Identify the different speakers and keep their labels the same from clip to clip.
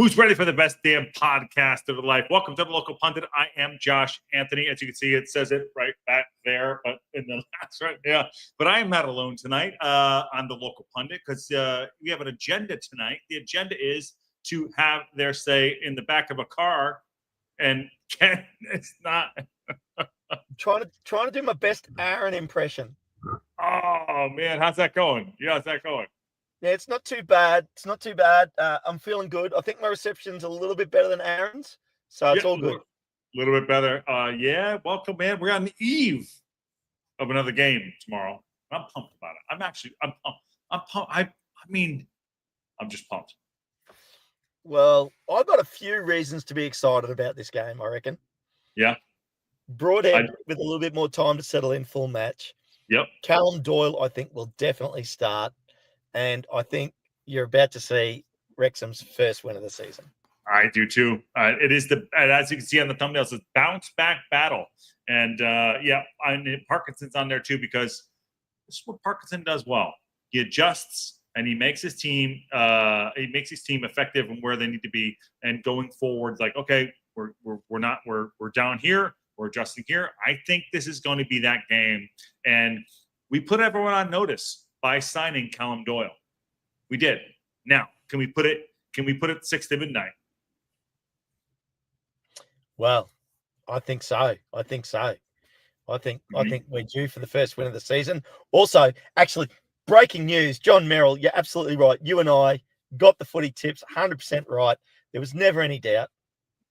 Speaker 1: Who's ready for the best damn podcast of life? Welcome to the Local Pundit. I am Josh Anthony. As you can see, it says it right back there, but in the last right, yeah. But I am not alone tonight on the Local Pundit because we have an agenda tonight. The agenda is to have their say in the back of a car, and Ken, it's not.
Speaker 2: trying to do my best Aaron impression.
Speaker 1: Oh man, how's that going? Yeah, how's that going?
Speaker 2: Yeah, it's not too bad. I'm feeling good. I think my reception's a little bit better than Aaron's, so it's all good.
Speaker 1: A little bit better. Yeah, welcome, man. We're on the eve of another game tomorrow. I'm pumped about it. I'm pumped. I'm just pumped.
Speaker 2: Well, I've got a few reasons to be excited about this game, I reckon.
Speaker 1: Yeah.
Speaker 2: Broadhead with a little bit more time to settle in full match.
Speaker 1: Yep.
Speaker 2: Callum Doyle, I think, will definitely start. And I think you're about to see Wrexham's first win of the season.
Speaker 1: I do too. It is as you can see on the thumbnail, it's a bounce back battle. And Parkinson's on there too, because this is what Parkinson does well. He adjusts and he makes his team effective and where they need to be. And going forward, like, okay, we're down here, we're adjusting here. I think this is going to be that game. And we put everyone on notice by signing Callum Doyle. We did. Now, can we put it 6 to midnight?
Speaker 2: Well, I think so. I think we're due for the first win of the season. Also, actually, breaking news, John Merrill, you're absolutely right. You and I got the footy tips 100% right. There was never any doubt.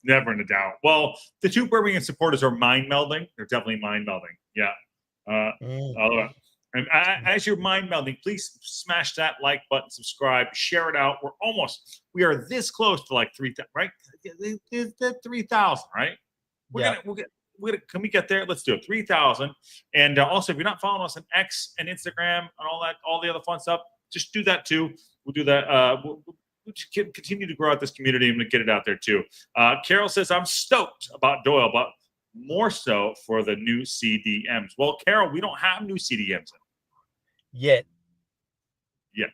Speaker 1: Never in a doubt. Well, the two Birmingham supporters are mind melding. They're definitely mind melding. Yeah. And as you're mind melding, please smash that like button, subscribe, share it out. We are this close to like 3,000, right? 3,000, right? Can we get there? Let's do it. 3,000. And also, if you're not following us on X and Instagram and all the other fun stuff, just do that too. We'll do that. We'll just continue to grow out this community and get it out there too. Carol says, I'm stoked about Doyle, but more so for the new CDMs. Well, Carol, we don't have new CDMs
Speaker 2: yet.
Speaker 1: Yeah.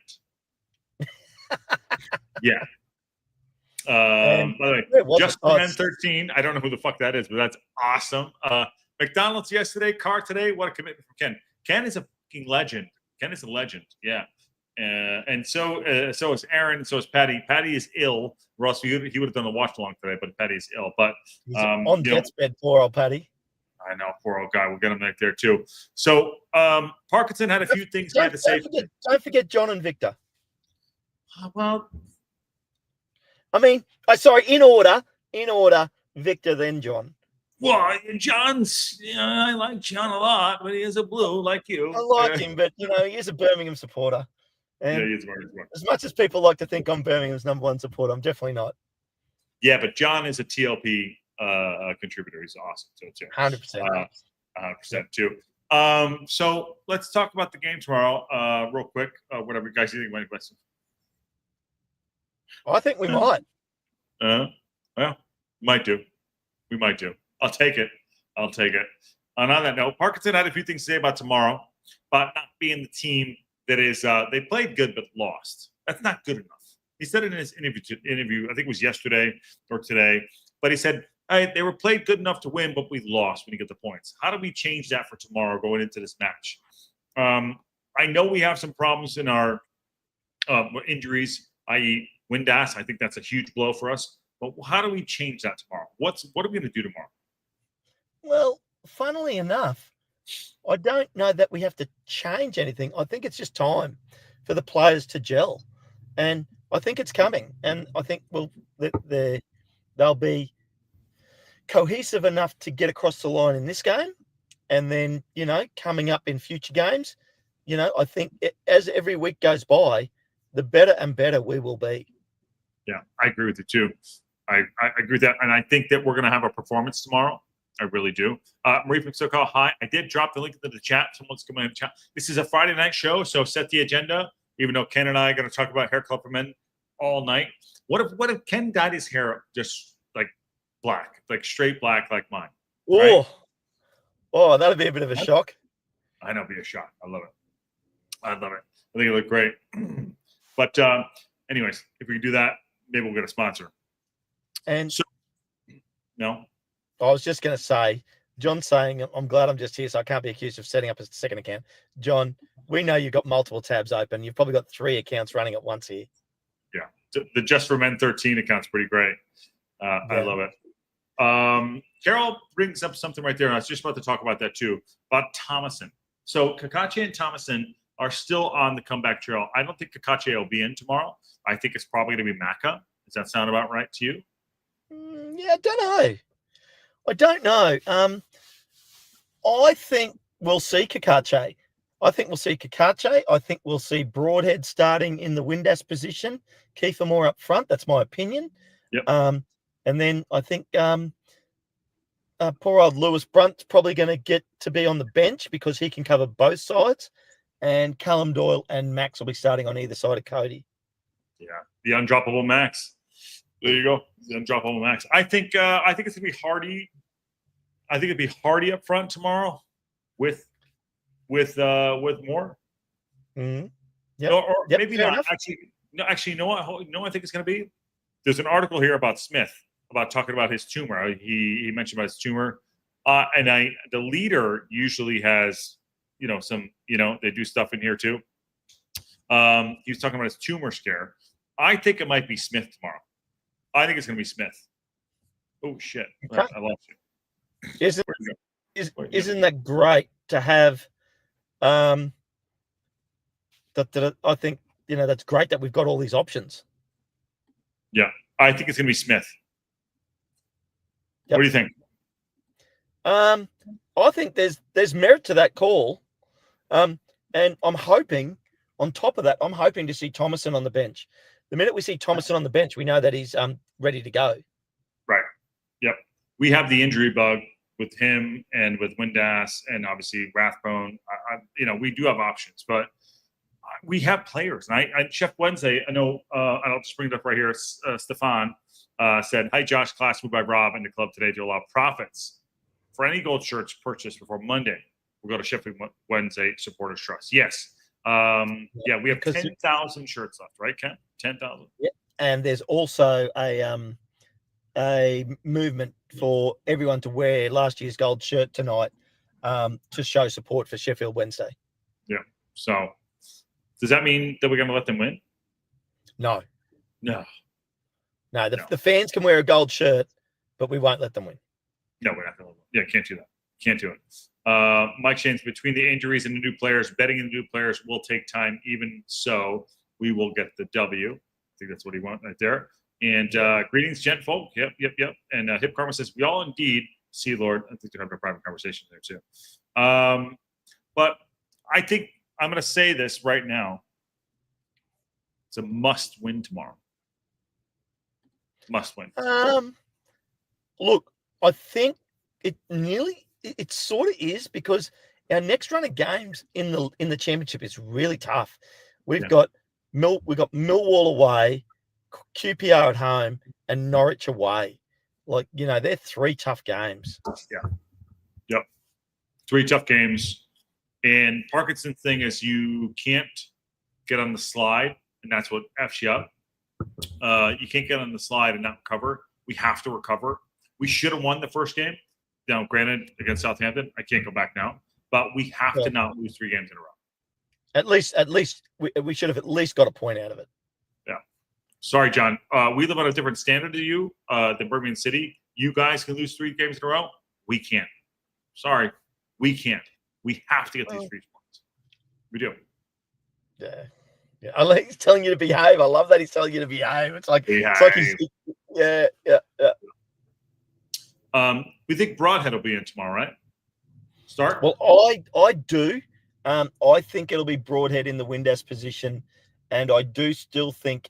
Speaker 1: By the way, just Man13. I don't know who the fuck that is, but that's awesome. McDonald's yesterday, car today. What a commitment from Ken. Ken is a fucking legend. Ken is a legend. Yeah. And so is Aaron. So is Patty. Patty is ill. Or else he would have done the watch along today, but Patty is ill. But
Speaker 2: he's on death's bed, poor old Patty.
Speaker 1: I know, poor old guy. We'll get him back there too. So Parkinson had a few things he had to say.
Speaker 2: Don't forget John and Victor.
Speaker 1: Well,
Speaker 2: I mean, in order, Victor, then John.
Speaker 1: Well, John's, I like John a lot, but he is a blue like you.
Speaker 2: I like him, but, he is a Birmingham supporter. And
Speaker 1: yeah, he's smart.
Speaker 2: As much as people like to think I'm Birmingham's #1 supporter, I'm definitely not.
Speaker 1: Yeah, but John is a TLP contributor. He's awesome too.
Speaker 2: 100%.
Speaker 1: 100% too. So let's talk about the game tomorrow, real quick. Whatever, guys, you think of any questions?
Speaker 2: I think we might.
Speaker 1: Well, might do. We might do. I'll take it. And on that note, Parkinson had a few things to say about tomorrow, about not being the team that is. They played good but lost. That's not good enough. He said it in his interview. I think it was yesterday or today. But he said, hey, they were played good enough to win, but we lost when you get the points. How do we change that for tomorrow going into this match? I know we have some problems in our injuries, i.e. Windass. I think that's a huge blow for us. But how do we change that tomorrow? What are we going to do tomorrow?
Speaker 2: Well, funnily enough, I don't know that we have to change anything. I think it's just time for the players to gel. And I think it's coming. And I think they'll be cohesive enough to get across the line in this game. And then, coming up in future games, I think as every week goes by, the better and better we will be.
Speaker 1: Yeah, I agree with you too. I agree with that. And I think that we're going to have a performance tomorrow. I really do. Marie from SoCal, hi. I did drop the link into the chat. Someone's coming in the chat. This is a Friday night show, so set the agenda, even though Ken and I are going to talk about hair color for men all night. What if Ken dyed his hair just like black, like straight black like mine? Right?
Speaker 2: Oh, that'd be a bit of a shock.
Speaker 1: I know, it'd be a shock. I love it. I think it looked great. But anyways, if we can do that, maybe we'll get a sponsor.
Speaker 2: And
Speaker 1: So, no.
Speaker 2: I was just going to say, John saying, I'm glad I'm just here, so I can't be accused of setting up a second account. John, we know you've got multiple tabs open. You've probably got 3 accounts running at once here.
Speaker 1: Yeah. The Just for Men 13 account's pretty great. I love it. Carol brings up something right there, and I was just about to talk about that too, about Thomason. So Kakache and Thomason are still on the comeback trail. I don't think Kakache will be in tomorrow. I think it's probably going to be Maka. Does that sound about right to you?
Speaker 2: Yeah, I don't know. I think we'll see Kakache. I think we'll see Broadhead starting in the Windass position. Kiefer more up front. That's my opinion.
Speaker 1: Yep.
Speaker 2: And then I think poor old Lewis Brunt's probably going to get to be on the bench because he can cover both sides. And Callum Doyle and Max will be starting on either side of Cody.
Speaker 1: Yeah, the undroppable Max. There you go, the undroppable Max. I think it's gonna be Hardy. I think it'd be Hardy up front tomorrow, with Moore.
Speaker 2: Mm-hmm.
Speaker 1: Yep. Or maybe not. Enough. Actually, you know what? I think it's gonna be. There's an article here about Smith about talking about his tumor. He mentioned about his tumor, and the leader usually has some they do stuff in here too. He was talking about his tumor scare. I think it might be Smith tomorrow. I think it's going to be Smith. Oh shit! Okay. I lost you.
Speaker 2: Isn't that great to have? That I think that's great that we've got all these options.
Speaker 1: Yeah, I think it's going to be Smith. Yep. What do you think?
Speaker 2: I think there's merit to that call, and I'm hoping on top of that, I'm hoping to see Thomason on the bench. The minute we see Thomason on the bench, we know that he's ready to go.
Speaker 1: Right. Yep. We have the injury bug with him and with Windass and obviously Rathbone. We do have options, but we have players. And Sheffield Wednesday, I know, and I'll just bring it up right here. Stefan said, "Hi, Josh. Class moved by Rob in the club today to allow profits for any gold shirts purchased before Monday. We'll go to Sheffield Wednesday Supporters Trust." Yes. We have 10,000 shirts left, right, Ken? 10,000.
Speaker 2: Yeah, and there's also a movement for everyone to wear last year's gold shirt tonight to show support for Sheffield Wednesday.
Speaker 1: Yeah. So, does that mean that we're going to let them win?
Speaker 2: No.
Speaker 1: No.
Speaker 2: The fans can wear a gold shirt, but we won't let them win.
Speaker 1: No, we're not going to. Yeah, can't do that. Can't do it. Mike Shane's between the injuries and the new players, betting in the new players will take time. Even so, we will get the W. I think that's what he wants right there. And greetings, gentfolk. Yep. And Hip Karma says, we all indeed see Lord. I think they're having a private conversation there too. But I think I'm going to say this right now. It's a must win tomorrow. Must win.
Speaker 2: Look, I think it sort of is because our next run of games in the championship is really tough. We've got Millwall away, QPR at home, and Norwich away. They're 3 tough games.
Speaker 1: Yeah. Yep. 3 tough games. And Parkinson's thing is you can't get on the slide, and that's what F's you up. You can't get on the slide and not recover. We have to recover. We should have won the first game. Now, granted, against Southampton, I can't go back now, but we have to not lose 3 games in a row.
Speaker 2: At least we should have at least got a point out of it.
Speaker 1: Yeah. Sorry, John. We live on a different standard to you than Birmingham City. You guys can lose 3 games in a row. We can't. Sorry, we can't. We have to get these 3 points. We do.
Speaker 2: Yeah. I like he's telling you to behave. I love that he's telling you to behave. It's like he's yeah.
Speaker 1: We think Broadhead will be in tomorrow, right? Start?
Speaker 2: Well, I do. I think it'll be Broadhead in the Windass position, and I do still think.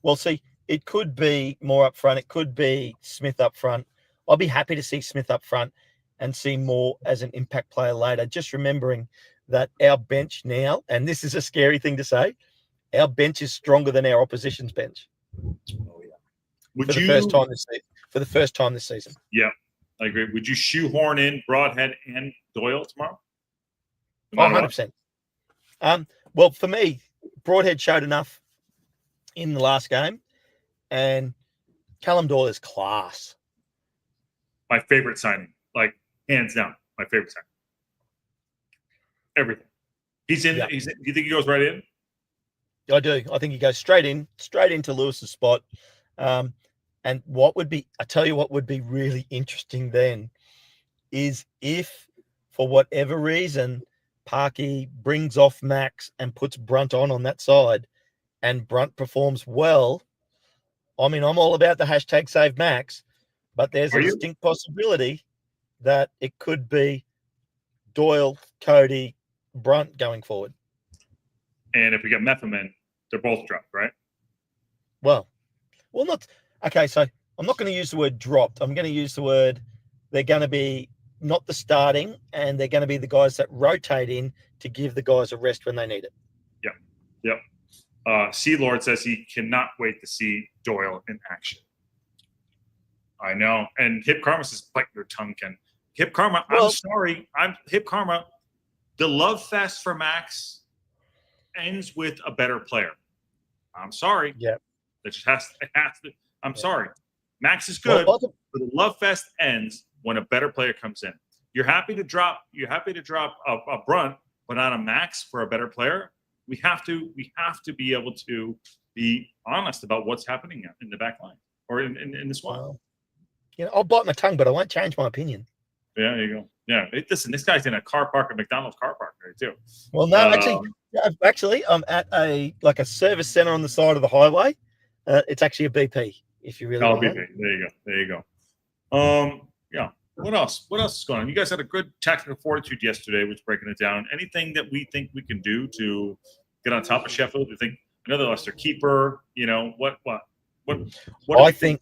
Speaker 2: Well, see, it could be more up front. It could be Smith up front. I'll be happy to see Smith up front and see Moore as an impact player later. Just remembering that our bench now, and this is a scary thing to say, our bench is stronger than our opposition's bench.
Speaker 1: Oh yeah.
Speaker 2: For the first time this season.
Speaker 1: Yeah, I agree. Would you shoehorn in Broadhead and Doyle tomorrow?
Speaker 2: 100%. Well, for me, Broadhead showed enough in the last game, and Callum Doyle is class.
Speaker 1: My favorite signing, like hands down, my favorite signing. Everything. He's in.
Speaker 2: Yeah.
Speaker 1: Do you think he goes right in?
Speaker 2: I do. I think he goes straight into Lewis's spot. And I tell you what would be really interesting then is if, for whatever reason, Parky brings off Max and puts Brunt on that side, and Brunt performs well. I mean, I'm all about the hashtag save Max, but there's a distinct possibility that it could be Doyle, Cody, Brunt going forward.
Speaker 1: And if we get Mephaman, they're both dropped, right?
Speaker 2: Well, not okay. So I'm not going to use the word dropped. I'm going to use the word they're going to be not the starting, and they're going to be the guys that rotate in to give the guys a rest when they need it.
Speaker 1: Yep. Sea Lord says he cannot wait to see Doyle in action. I know. And Hip Karma says, bite your tongue, Ken. Hip Karma, I'm sorry. Hip Karma. The love fest for Max ends with a better player. I'm sorry.
Speaker 2: Yeah.
Speaker 1: It has to. I'm sorry. Max is good, but the love fest ends when a better player comes in. You're happy to drop a Brunt, but not a Max for a better player. We have to be able to be honest about what's happening in the back line or in the squad.
Speaker 2: Well, I'll bite my tongue, but I won't change my opinion.
Speaker 1: Yeah, there you go. Yeah, listen, this guy's in a car park, a McDonald's car park there too.
Speaker 2: Well, no, actually, I'm at a service center on the side of the highway. It's actually a BP. If you really want
Speaker 1: BP. There you go. Yeah. What else? What else is going on? You guys had a good tactical fortitude yesterday, which breaking it down. Anything that we think we can do to get on top of Sheffield? You think another Leicester keeper? What?
Speaker 2: I think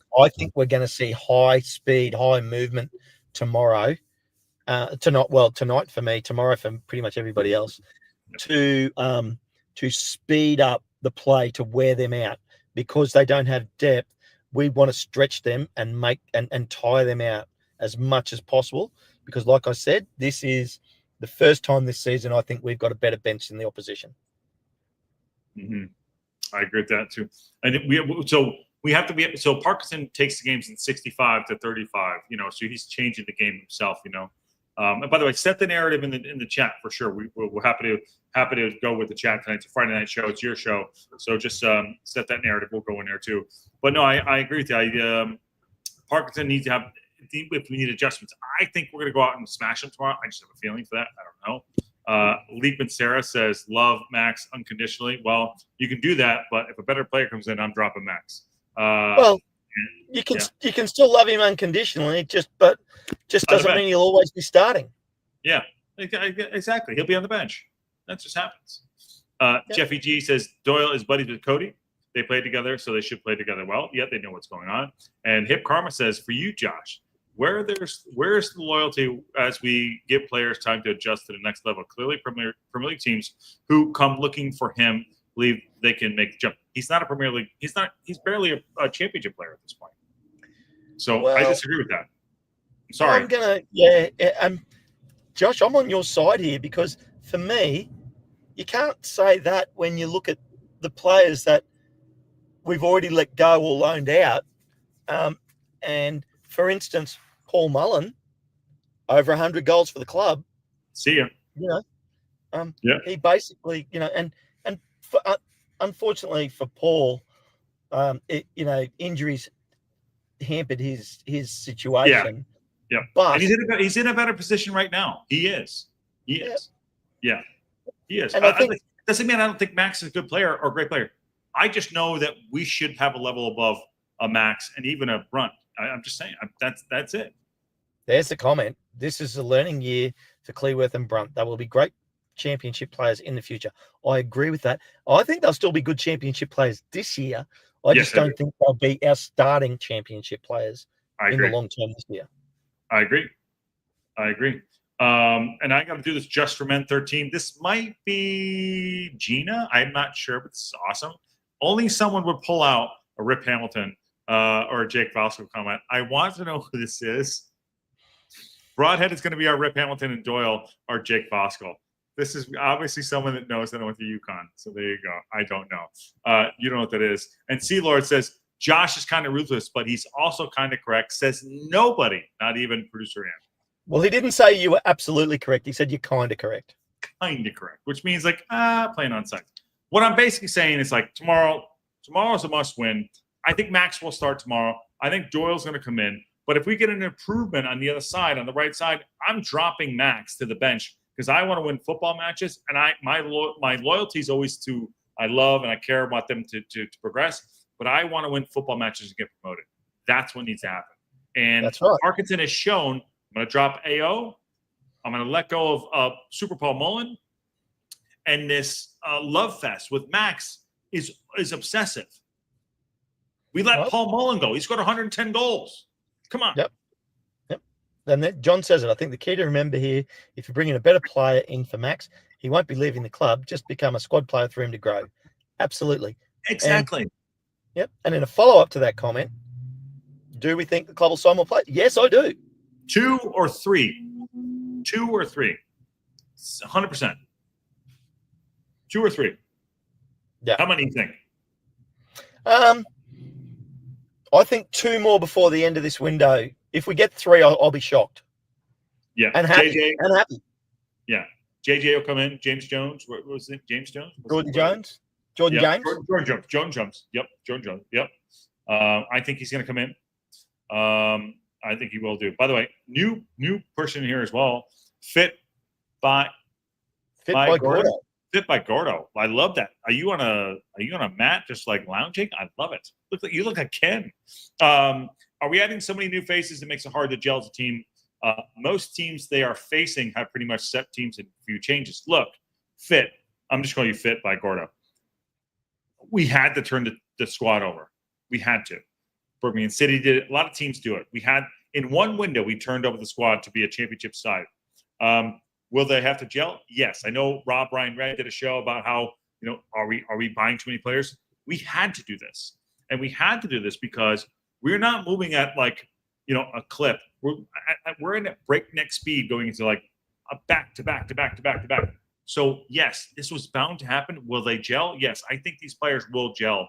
Speaker 2: we're going to see high speed, high movement tomorrow. Tonight for me, tomorrow for pretty much everybody else, to speed up the play to wear them out because they don't have depth. We want to stretch them and make and tire them out as much as possible because, like I said, this is the first time this season I think we've got a better bench than the opposition.
Speaker 1: Mm-hmm. I agree with that too. And we have to be so Parkinson takes the games in 65-35. So he's changing the game himself. And by the way, set the narrative in the chat for sure. We're happy to go with the chat tonight. It's a Friday night show. It's your show, so just set that narrative. We'll go in there too. But no, I agree with you. Parkinson needs to have if we need adjustments. I think we're going to go out and smash him tomorrow. I just have a feeling for that. I don't know. Leapman Sarah says love Max unconditionally. Well, you can do that, but if a better player comes in, I'm dropping Max.
Speaker 2: You can still love him unconditionally, just doesn't mean he'll always be starting.
Speaker 1: Yeah, exactly. He'll be on the bench. That just happens. Jeffy G says Doyle is buddies with Cody. They play together, so they should play together well. Yeah, they know what's going on. And Hip Karma says, for you, Josh, where's the loyalty as we give players time to adjust to the next level? Clearly, Premier League teams who come looking for him believe they can make the jump. He's not a Premier League. He's barely a championship player at this point. So I disagree with that. I'm sorry.
Speaker 2: Josh, I'm on your side here because for me, you can't say that when you look at the players that we've already let go or loaned out. And for instance, Paul Mullen, over 100 goals for the club.
Speaker 1: See ya.
Speaker 2: He basically, unfortunately for Paul, injuries hampered his situation.
Speaker 1: Yeah.
Speaker 2: But
Speaker 1: and he's in a better position right now. He is. Yeah. He is.
Speaker 2: And I think
Speaker 1: doesn't mean I don't think Max is a good player or a great player. I just know that we should have a level above a Max and even a Brunt. I'm just saying that's it.
Speaker 2: There's the comment. This is a learning year for Cleworth and Brunt. They will be great championship players in the future. I agree with that. I think they'll still be good championship players this year. I just don't think they'll be our starting championship players in the long term this year.
Speaker 1: I agree. And I got to do this just for Men 13. This might be Gina. I'm not sure, but this is awesome. Only someone would pull out a Rip Hamilton or a Jake Vasco comment. I want to know who this is. Broadhead is going to be our Rip Hamilton, and Doyle or Jake Vasco. This is obviously someone that knows that I went to UConn. So there you go. I don't know. You don't know what that is. And Sea Lord says, Josh is kind of ruthless, but he's also kind of correct. Says nobody, not even producer Ann.
Speaker 2: Well, he didn't say you were absolutely correct. He said you're kind of correct.
Speaker 1: Kind of correct, which means like playing on site. What I'm basically saying is like tomorrow's a must win. I think Max will start tomorrow. I think Doyle's going to come in. But if we get an improvement on the other side, on the right side, I'm dropping Max to the bench because I want to win football matches. And my loyalty is always to I love and I care about them to progress. But I want to win football matches and get promoted. That's what needs to happen. And
Speaker 2: That's right.
Speaker 1: Parkinson has shown I'm going to drop AO. I'm going to let go of Super Paul Mullen. And this love fest with Max is obsessive. We let Paul Mullen go. He scored 110 goals. Come on.
Speaker 2: Yep. And John says it. I think the key to remember here, if you're bringing a better player in for Max, he won't be leaving the club. Just become a squad player for him to grow. Absolutely.
Speaker 1: Exactly.
Speaker 2: And in a follow-up to that comment, do we think the club will sign more players? Yes, I do.
Speaker 1: 2 or 3. 2 or 3. 100%. 2 or 3.
Speaker 2: Yeah.
Speaker 1: How many do you think?
Speaker 2: I think 2 more before the end of this window. If we get 3, I'll be shocked.
Speaker 1: Yeah.
Speaker 2: And happy.
Speaker 1: Yeah. JJ will come in. James Jones. What was it? James Jones?
Speaker 2: Jordan Jones. Jordan James.
Speaker 1: Jordan Jones. Jordan Jones. Yep. Jordan Jones. Yep. I think he's going to come in. I think he will do. By the way, new person here as well. Fit by
Speaker 2: Gordo.
Speaker 1: Fit by Gordo. I love that. Are you on a mat just like lounging? I love it. You look like Ken. Are we adding so many new faces that makes it hard to gel as a team? Most teams they are facing have pretty much set teams and a few changes. Look, Fit. I'm just calling you Fit by Gordo. We had to turn the squad over. We had to. Birmingham City did it. A lot of teams do it. We had in one window we turned over the squad to be a championship side. Will they have to gel? Yes. I know Ryan Red did a show about how are we buying too many players? We had to do this, and we had to do this because we're not moving at like a clip. We're in a breakneck speed going into like a back to back. So yes, this was bound to happen. Will they gel? Yes, I think these players will gel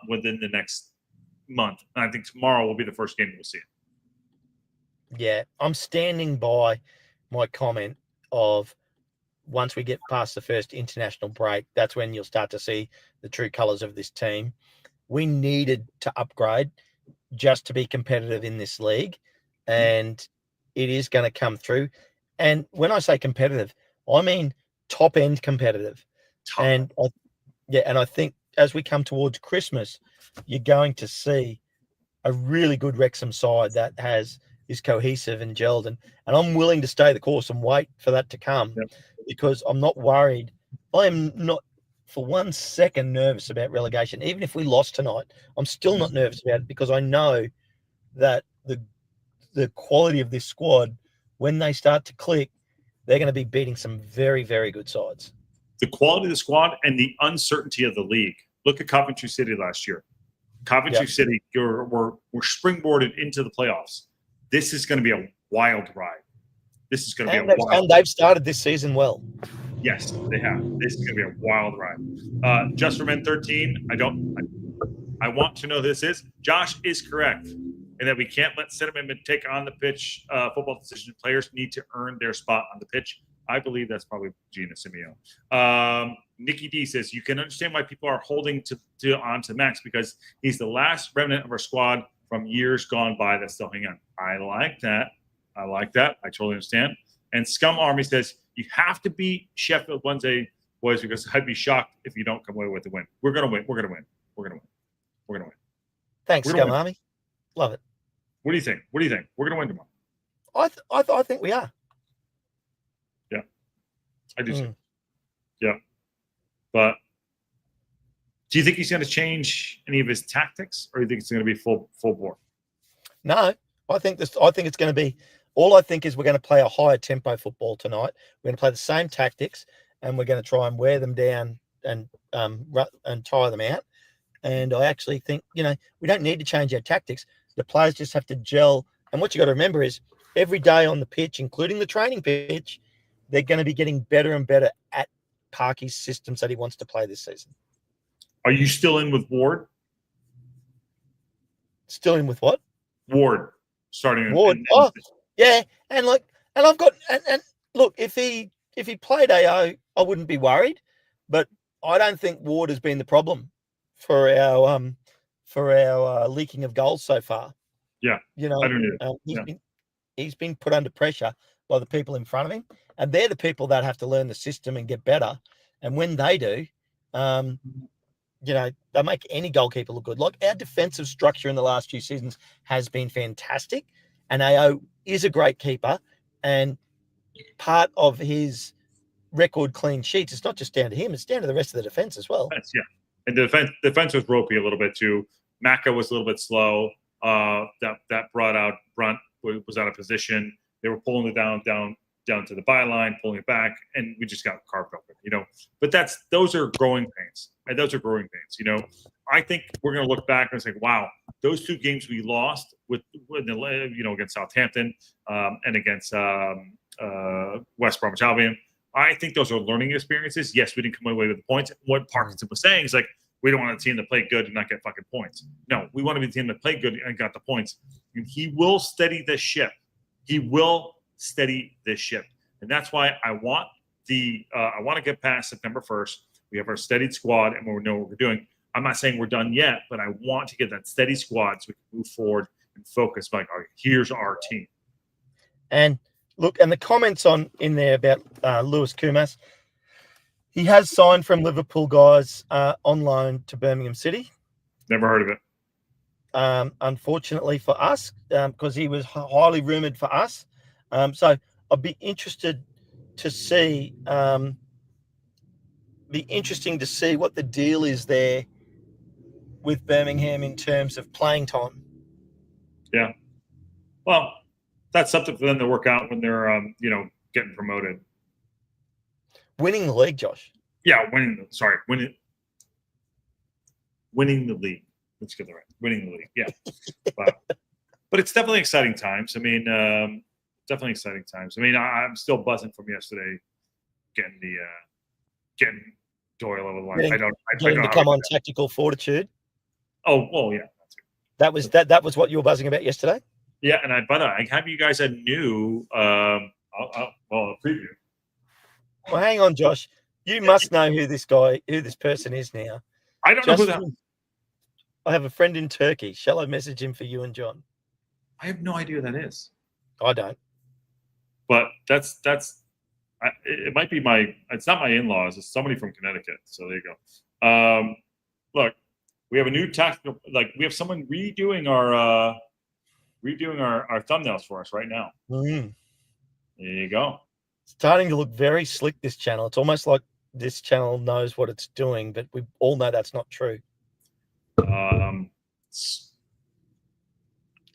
Speaker 1: within the next month, and I think tomorrow will be the first game we'll see it.
Speaker 2: Yeah, I'm standing by my comment of once we get past the first international break, that's when you'll start to see the true colours of this team. We needed to upgrade just to be competitive in this league, and it is going to come through. And when I say competitive, I mean top end competitive. And I think as we come towards Christmas, you're going to see a really good Wrexham side that is cohesive and gelled. And I'm willing to stay the course and wait for that to come because I'm not worried. I am not for 1 second nervous about relegation. Even if we lost tonight, I'm still not nervous about it because I know that the quality of this squad, when they start to click, they're going to be beating some very, very good sides.
Speaker 1: The quality of the squad and the uncertainty of the league. Look at Coventry City last year. Coventry City were springboarded into the playoffs. This is going to be a wild ride.
Speaker 2: And they've started this season well.
Speaker 1: Yes, they have. This is going to be a wild ride. Just for Men 13, I want to know who this is. Josh is correct in that we can't let sentiment take on the pitch football decisions. Players need to earn their spot on the pitch. I believe that's probably Gina Simeo. Nikki D says, you can understand why people are holding on to Max because he's the last remnant of our squad from years gone by that still hang on. I like that. I totally understand. And Scum Army says, you have to beat Sheffield Wednesday, boys, because I'd be shocked if you don't come away with the win. We're going to win.
Speaker 2: Thanks, Scum Army. Love it.
Speaker 1: What do you think? We're going to win tomorrow.
Speaker 2: I think we are.
Speaker 1: Yeah. I do too. Yeah. But do you think he's going to change any of his tactics, or do you think it's going to be full bore?
Speaker 2: No, I think it's going to be. All I think is we're going to play a higher tempo football tonight. We're going to play the same tactics, and we're going to try and wear them down and tire them out. And I actually think we don't need to change our tactics. The players just have to gel. And what you got to remember is every day on the pitch, including the training pitch, they're going to be getting better and better at Parky's systems that he wants to play this season.
Speaker 1: Are you still in with Ward?
Speaker 2: Still in with what?
Speaker 1: Ward starting.
Speaker 2: Ward. Oh, yeah. And I've got and look, if he played AO, I wouldn't be worried, but I don't think Ward has been the problem for our leaking of goals so far.
Speaker 1: Yeah,
Speaker 2: you know,
Speaker 1: I don't either.
Speaker 2: he's been put under pressure by the people in front of him, and they're the people that have to learn the system and get better. And when they do, they make any goalkeeper look good. Like, our defensive structure in the last few seasons has been fantastic, and AO is a great keeper. And part of his record clean sheets, it's not just down to him; it's down to the rest of the defense as well.
Speaker 1: Yeah, and the defense was ropey a little bit too. Maka was a little bit slow. That brought out Brunt was out of position. They were pulling it down to the byline, pulling it back, and we just got carved open. But those are growing pains, and those are growing pains. I think we're going to look back and say, wow, those two games we lost against Southampton and against West Bromwich Albion. I think those are learning experiences. Yes, we didn't come away with the points. What Parkinson was saying is like, we don't want a team that played good and not get fucking points. No, we want to be a team that played good and got the points. And he will steady this ship. He will steady this ship. And that's why I want to get past September 1st. We have our steadied squad and we know what we're doing. I'm not saying we're done yet, but I want to get that steady squad so we can move forward and focus. Like, all right, here's our team.
Speaker 2: And look, and the comments in there about Lewis Kumas, he has signed from Liverpool, guys, on loan to Birmingham City.
Speaker 1: Never heard of it.
Speaker 2: Unfortunately for us, because he was highly rumoured for us. So I'd be interested to see. Be interesting to see what the deal is there with Birmingham in terms of playing time.
Speaker 1: Yeah. Well, that's something for them to work out when they're getting promoted.
Speaker 2: Winning the league, Josh.
Speaker 1: Yeah, winning the league. Let's get that right. Winning the league. Yeah. But it's definitely exciting times. I mean, definitely exciting times. I mean, I'm still buzzing from yesterday, getting Doyle over the line. I don't
Speaker 2: to come on tactical fortitude.
Speaker 1: Oh, well, yeah.
Speaker 2: That was what you were buzzing about yesterday.
Speaker 1: Yeah, and by the way, I have you guys a new a preview.
Speaker 2: Well, hang on, Josh. You must know who this person is now.
Speaker 1: I don't know who that is.
Speaker 2: I have a friend in Turkey. Shall I message him for you and John?
Speaker 1: I have no idea who that is.
Speaker 2: I don't.
Speaker 1: But it might be it's not my in-laws. It's somebody from Connecticut. So there you go. Look, we have a new tactical, we have someone redoing our thumbnails for us right now.
Speaker 2: Mm.
Speaker 1: There you go.
Speaker 2: Starting to look very slick, this channel. It's almost like this channel knows what it's doing, but we all know that's not true.
Speaker 1: There you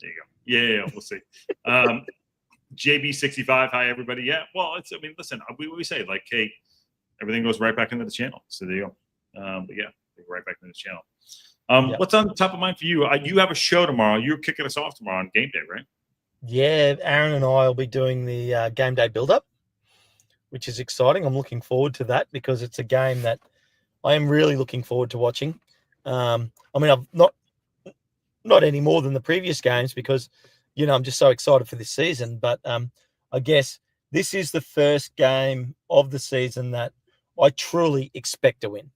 Speaker 1: go. Yeah, we'll see. JB65, hi everybody. Yeah, well, listen, we say hey, everything goes right back into the channel. So there you go. But yeah, right back into the channel. Yep. What's on the top of mind for you? You have a show tomorrow. You're kicking us off tomorrow on game day, right?
Speaker 2: Yeah, Aaron and I will be doing the game day build-up, which is exciting. I'm looking forward to that because it's a game that I am really looking forward to watching. I've not any more than the previous games because, I'm just so excited for this season. But I guess this is the first game of the season that I truly expect to win.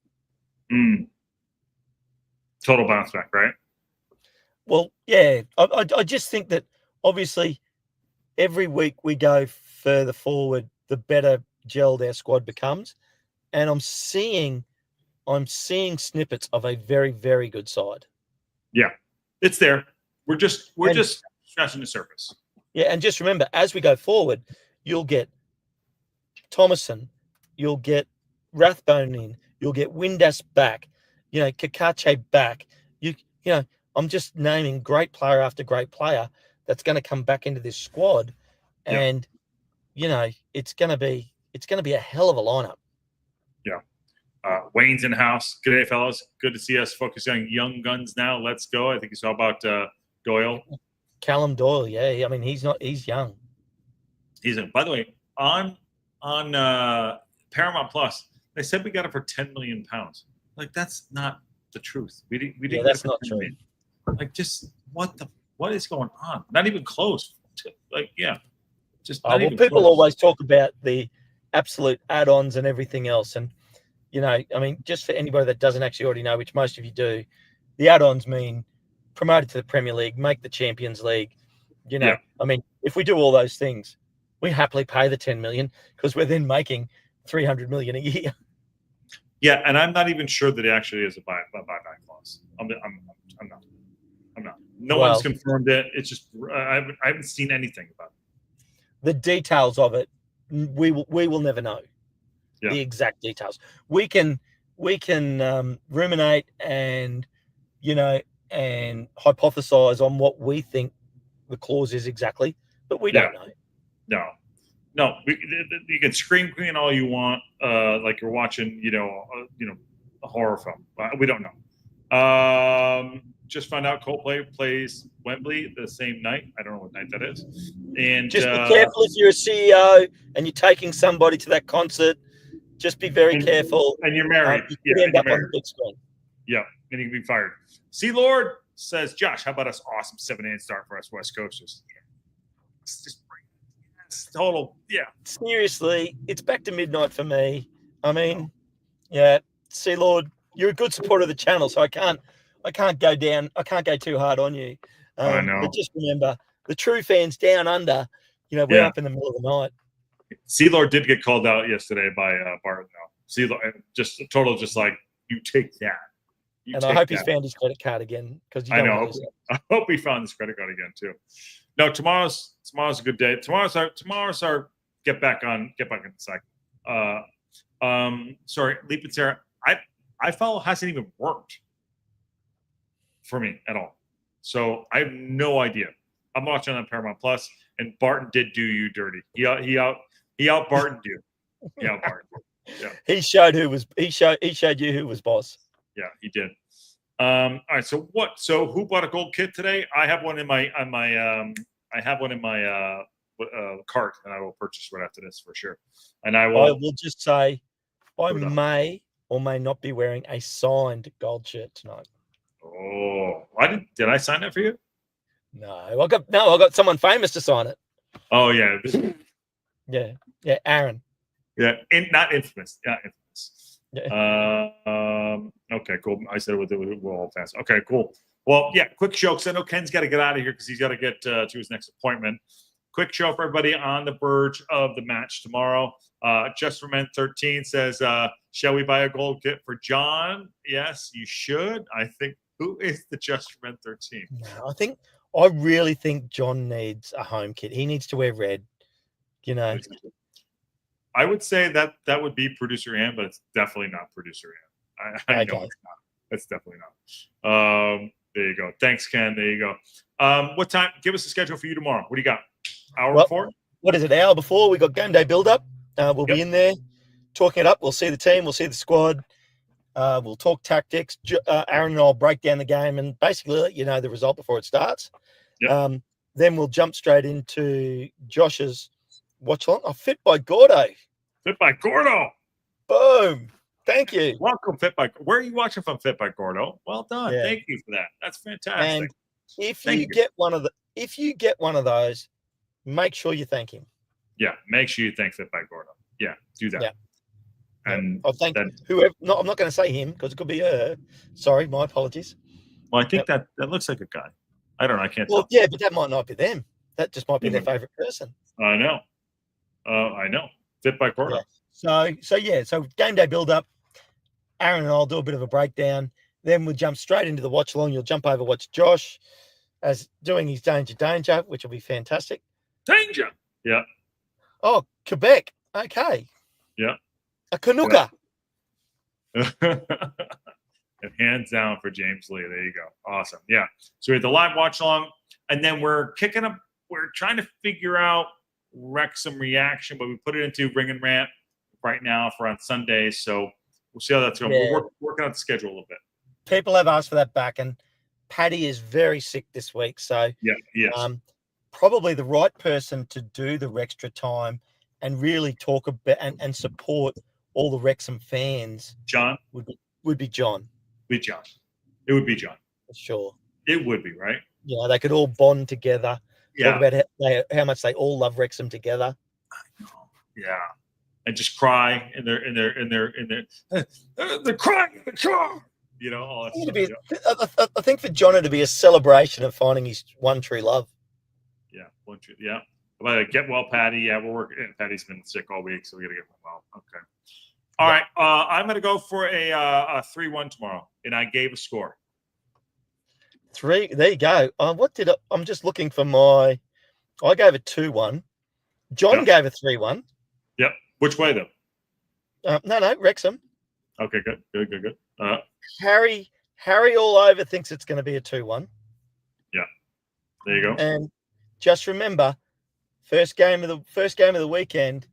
Speaker 1: Total bounce back, right?
Speaker 2: Well, yeah. I just think that obviously every week we go further forward, the better gelled our squad becomes. And I'm seeing snippets of a very, very good side.
Speaker 1: Yeah, it's there. We're just scratching the surface.
Speaker 2: Yeah, and just remember, as we go forward, you'll get Thomason, you'll get Rathbone in, you'll get Windass back, Kakache back. I'm just naming great player after great player that's going to come back into this squad, and it's going to be a hell of a lineup. Yeah.
Speaker 1: Wayne's in the house. Good day, fellas. Good to see us focusing on young guns now. Let's go. I think you saw about Doyle.
Speaker 2: Callum Doyle, yeah. I mean, he's young.
Speaker 1: By the way, on Paramount Plus, they said we got it for £10 million. That's not the truth. We didn't.
Speaker 2: That's not true.
Speaker 1: just what is going on? Not even close. Like, yeah, just not
Speaker 2: Well,
Speaker 1: even
Speaker 2: people
Speaker 1: close.
Speaker 2: always talk about the absolute add-ons and everything else, and I mean, just for anybody that doesn't actually already know, which most of you do, the add-ons mean promoted to the Premier League, make the Champions League.
Speaker 1: Yeah.
Speaker 2: I mean, if we do all those things, we happily pay the 10 million because we're then making 300 million a year.
Speaker 1: Yeah, and I'm not even sure that it actually is a buyback clause. I'm not. No one's confirmed it. It's just I haven't seen anything about it.
Speaker 2: The details of it, we will never know.
Speaker 1: Yeah.
Speaker 2: The exact details. We can ruminate and and hypothesize on what we think the clause is exactly, but we don't know.
Speaker 1: No. You can scream queen all you want, like you're watching, a horror film. We don't know. Just found out Coldplay plays Wembley the same night. I don't know what night that is. And
Speaker 2: just be careful if you're a CEO and you're taking somebody to that concert. Just be very careful.
Speaker 1: And you're married.
Speaker 2: You could end up on the big screen.
Speaker 1: Yeah, and you can be fired. C Lord says, Josh, how about us awesome 7-8 start for us West Coasters? Yeah. It's just total. Yeah.
Speaker 2: Seriously, it's back to midnight for me. I mean, yeah, C Lord, you're a good supporter of the channel, so I can't go down. I can't go too hard on you.
Speaker 1: I know.
Speaker 2: But just remember, the true fans down under, we're up in the middle of the night.
Speaker 1: C Lord did get called out yesterday by Barton, though. C Lord, just like, you take that.
Speaker 2: I hope he's found his credit card again, because
Speaker 1: I know. I hope he found his credit card again too. No, tomorrow's a good day. Tomorrow's our get back in the cycle. Sorry, Leap and Sarah. I follow hasn't even worked for me at all, so I have no idea. I'm watching on Paramount Plus, and Barton did do you dirty. He out Barton you. He out Barton. Yeah. He showed you
Speaker 2: who was boss.
Speaker 1: Yeah, he did. All right. So who bought a gold kit today? I have one in my cart, and I will purchase right after this for sure. And I will
Speaker 2: just say, I may or may not be wearing a signed gold shirt tonight.
Speaker 1: Oh, did I sign that for you?
Speaker 2: No, I got someone famous to sign it.
Speaker 1: Oh yeah.
Speaker 2: Yeah, Aaron.
Speaker 1: Yeah, not infamous. Yeah, infamous. Yeah. Okay, cool. I said we're all fast. Okay, cool. Well, yeah, quick show because I know Ken's got to get out of here because he's got to get to his next appointment. Quick show for everybody on the verge of the match tomorrow. Just for Men 13 says, shall we buy a gold kit for John? Yes, you should. I think, who is the Just for Men 13?
Speaker 2: No, I really think John needs a home kit. He needs to wear red.
Speaker 1: I would say that would be producer Ann, but it's definitely not producer Ann. I know it's not. It's definitely not. There you go. Thanks, Ken. There you go. What time? Give us a schedule for you tomorrow. What do you got? Hour before?
Speaker 2: What is it? Hour before? We got game day build up. We'll be in there talking it up. We'll see the team. We'll see the squad. We'll talk tactics. Aaron and I'll break down the game and basically let you know the result before it starts. Yep. Then we'll jump straight into Josh's watch along. Fit by Gordo.
Speaker 1: Fit by Gordo.
Speaker 2: Boom. Thank you.
Speaker 1: Welcome, Fit by. Where are you watching from, Fit by Gordo? Well done. Yeah. Thank you for that. That's fantastic.
Speaker 2: And if you get one of those, make sure you thank him.
Speaker 1: Yeah, make sure you thank Fit by Gordo. Yeah, do that.
Speaker 2: Yeah.
Speaker 1: And
Speaker 2: I'll thank whoever. No, I'm not going to say him because it could be her. Sorry, my apologies.
Speaker 1: Well, I think that looks like a guy. I don't know. I can't tell.
Speaker 2: Yeah, but that might not be them. That just might be their favorite person.
Speaker 1: I know. Fit by Gordo.
Speaker 2: Yeah. So game day build up. Aaron and I'll do a bit of a breakdown. Then we'll jump straight into the watch along. You'll jump over watch Josh as doing his danger, which will be fantastic.
Speaker 1: Danger. Yeah.
Speaker 2: Oh, Quebec. Okay.
Speaker 1: Yeah.
Speaker 2: A Canucka.
Speaker 1: Yeah. And hands down for James Lee. There you go. Awesome. Yeah. So we have the live watch along, and then we're kicking up. We're trying to figure out Wrexham reaction, but we put it into Ring and Rant right now for on Sunday. So we'll see how that's going.
Speaker 2: Yeah.
Speaker 1: We're working on the schedule a little bit.
Speaker 2: People have asked for that back, and Paddy is very sick this week. So
Speaker 1: yeah, yes.
Speaker 2: Probably the right person to do the Rextra time and really talk about and support all the Wrexham fans.
Speaker 1: John
Speaker 2: would be John.
Speaker 1: It would be John.
Speaker 2: For sure.
Speaker 1: It would be, right?
Speaker 2: they could all bond together.
Speaker 1: Yeah.
Speaker 2: Talk about how much they all love Wrexham together.
Speaker 1: Yeah. And just cry in their they're crying in the car. You know, all that stuff.
Speaker 2: I think for John it'd be a celebration of finding his one true love.
Speaker 1: Yeah, one true. Yeah. But get well, Patty. Yeah, we're working. Patty's been sick all week, so we got to get well. Okay. All right. I'm going to go for a 3-1 tomorrow, and I gave a score.
Speaker 2: 3. There you go. I'm just looking for my. I gave a 2-1. John gave a 3-1.
Speaker 1: Yep. Which way though?
Speaker 2: No, Wrexham.
Speaker 1: Okay, good.
Speaker 2: Harry all over thinks it's going to be a 2-1.
Speaker 1: Yeah. There you go.
Speaker 2: And just remember, first game of the weekend,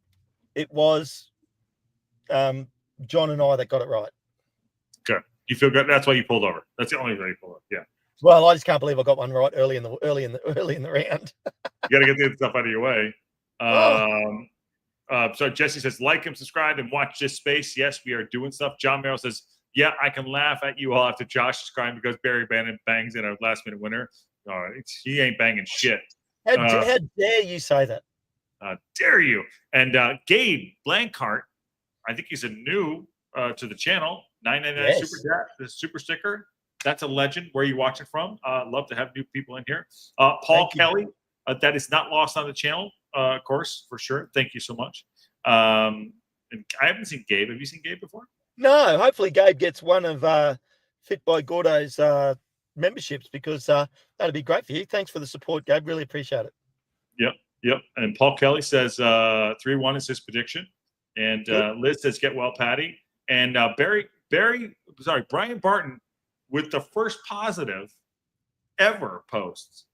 Speaker 2: it was John and I that got it right.
Speaker 1: Okay. You feel good? That's why you pulled over. That's the only way you pulled over. Yeah.
Speaker 2: Well, I just can't believe I got one right early in the round.
Speaker 1: You got to get the stuff out of your way. So Jesse says, like and subscribe and watch this space. Yes, we are doing stuff. John Merrill says, yeah, I can laugh at you all after Josh is crying because Barry Bannon bangs in a last-minute winner. He ain't banging shit.
Speaker 2: How dare you say that?
Speaker 1: Dare you? And Gabe Blankart, I think he's a new to the channel. 999 super chat, the super sticker. That's a legend. Where are you watching from? Love to have new people in here. Paul Kelly, that is not lost on the channel, of course, for sure. Thank you so much. And I haven't seen Gabe. Have you seen Gabe before?
Speaker 2: No. Hopefully, Gabe gets one of Fit by Gordo's memberships because that'd be great for you. Thanks for the support, Gabe. Really appreciate it.
Speaker 1: Yep. And Paul Kelly says 3-1 is his prediction. And Liz says, get well, Patty. And Brian Barton with the first positive ever posts.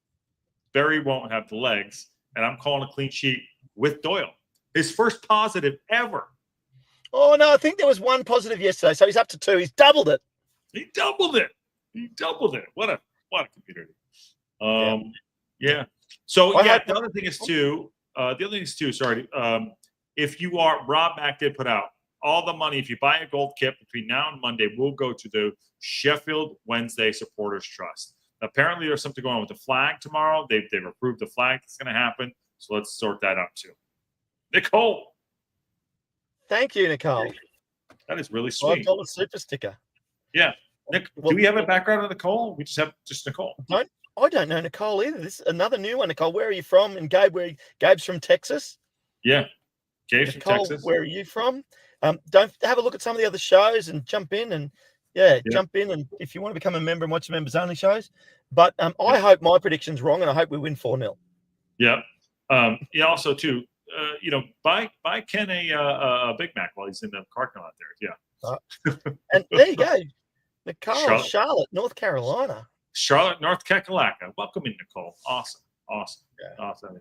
Speaker 1: Barry won't have the legs. And I'm calling a clean sheet with Doyle. His first positive ever.
Speaker 2: Oh, no, I think there was one positive yesterday. So he's up to 2. He's doubled it.
Speaker 1: He doubled it. What a computer. Yeah. So the other thing is too, if you are, Rob Mack did put out all the money. If you buy a gold kit between now and Monday, will go to the Sheffield Wednesday Supporters Trust. Apparently there's something going on with the flag tomorrow. They've approved the flag that's going to happen. So let's sort that out too. Nicole.
Speaker 2: Thank you, Nicole.
Speaker 1: That is really sweet.
Speaker 2: $5 super sticker.
Speaker 1: Yeah. Nick, do we have a background on Nicole? We just have Nicole.
Speaker 2: I don't know Nicole either. This is another new one. Nicole, where are you from? And Gabe, Gabe's from Texas.
Speaker 1: Yeah. Gabe's from Texas.
Speaker 2: Where are you from? Don't have a look at some of the other shows and jump in and jump in. And if you want to become a member and watch the members only shows. But I hope my prediction's wrong and I hope we win 4-0.
Speaker 1: Yeah. Also too, buy Ken a Big Mac while he's in the parking lot there. Yeah.
Speaker 2: And there you go. Nicole, Charlotte, North Carolina.
Speaker 1: Charlotte, North Carolina. Welcome in, Nicole. Awesome. Yeah. Awesome.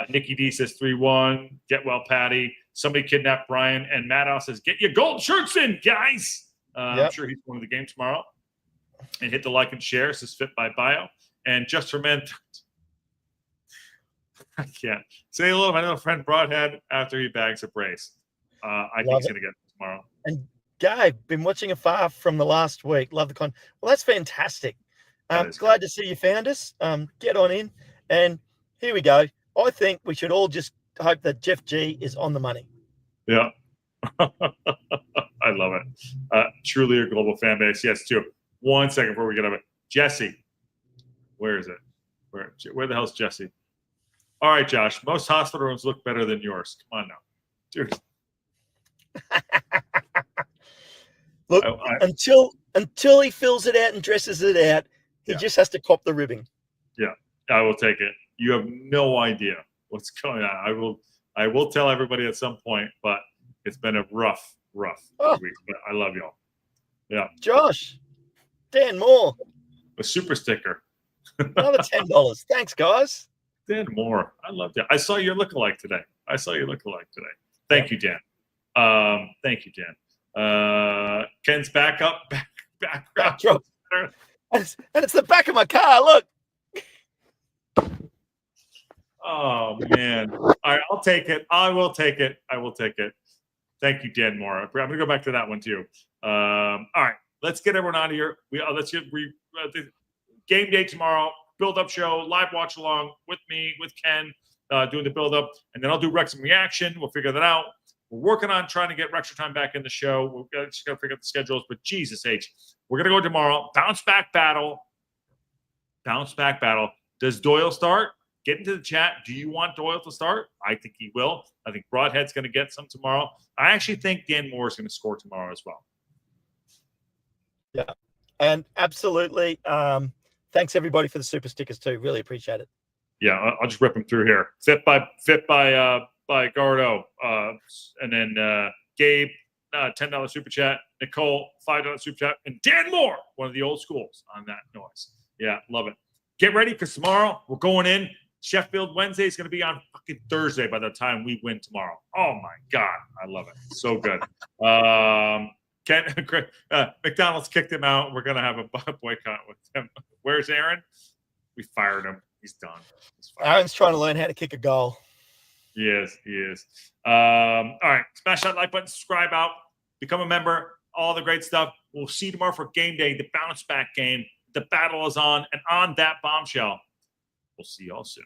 Speaker 1: Nikki D says 3-1. Get well, Patty. Somebody kidnapped Brian. And Matt says, get your gold shirts in, guys. I'm sure he's going to the game tomorrow. And hit the like and share. This is Fit by Bio. And Just for Men. I can't. Say hello to my little friend Broadhead after he bags a brace. I think he's going to get it tomorrow. And
Speaker 2: Gabe, been watching afar from the last week. Love the con. Well, that's fantastic. Glad to see you found us. Get on in. And here we go. I think we should all just hope that Jeff G is on the money.
Speaker 1: Yeah. I love it. Truly a global fan base. Yes, too. 1 second before we get up it. Jesse. Where is it? Where the hell's Jesse? All right, Josh. Most hospital rooms look better than yours. Come on now. Dude.
Speaker 2: Look, until he fills it out and dresses it out, he just has to cop the ribbing.
Speaker 1: Yeah, I will take it. You have no idea what's going on. I will tell everybody at some point, but it's been a rough week. But I love y'all. Yeah.
Speaker 2: Josh, Dan Moore.
Speaker 1: A super sticker.
Speaker 2: Another $10. Thanks, guys.
Speaker 1: Dan Moore. I love that. I saw your lookalike today. Thank you, Dan. Ken's back up.
Speaker 2: And it's the back of my car. Look.
Speaker 1: Oh, man. All right, I'll take it. I will take it. Thank you, Dan Moore. I'm going to go back to that one, too. All right, let's get everyone out of here. Let's get game day tomorrow. build-up show, live watch along with me, with Ken, doing the build-up, and then I'll do Wrexham reaction. We'll figure that out. We're working on trying to get Wrexham time back in the show. We're just got to figure out the schedules, but Jesus H, we're going to go tomorrow. Bounce back battle. Does Doyle start? Get into the chat. Do you want Doyle to start? I think he will. I think Broadhead's going to get some tomorrow. I actually think Dan Moore is going to score tomorrow as well.
Speaker 2: Yeah, and absolutely. Thanks everybody for the super stickers too. Really appreciate it.
Speaker 1: Yeah, I'll just rip them through here. Fit by Gardo, and then Gabe, $10 super chat. Nicole, $5 super chat, and Dan Moore, one of the old schools on that noise. Yeah, love it. Get ready because tomorrow we're going in. Sheffield Wednesday is going to be on fucking Thursday by the time we win tomorrow. Oh my God, I love it. So good. McDonald's kicked him out. We're going to have a boycott with him. Where's Aaron? We fired him. He's done.
Speaker 2: Aaron's trying to learn how to kick a goal.
Speaker 1: He is. All right. Smash that like button, subscribe out, become a member, all the great stuff. We'll see you tomorrow for game day, the bounce back game. The battle is on, and on that bombshell, we'll see y'all soon.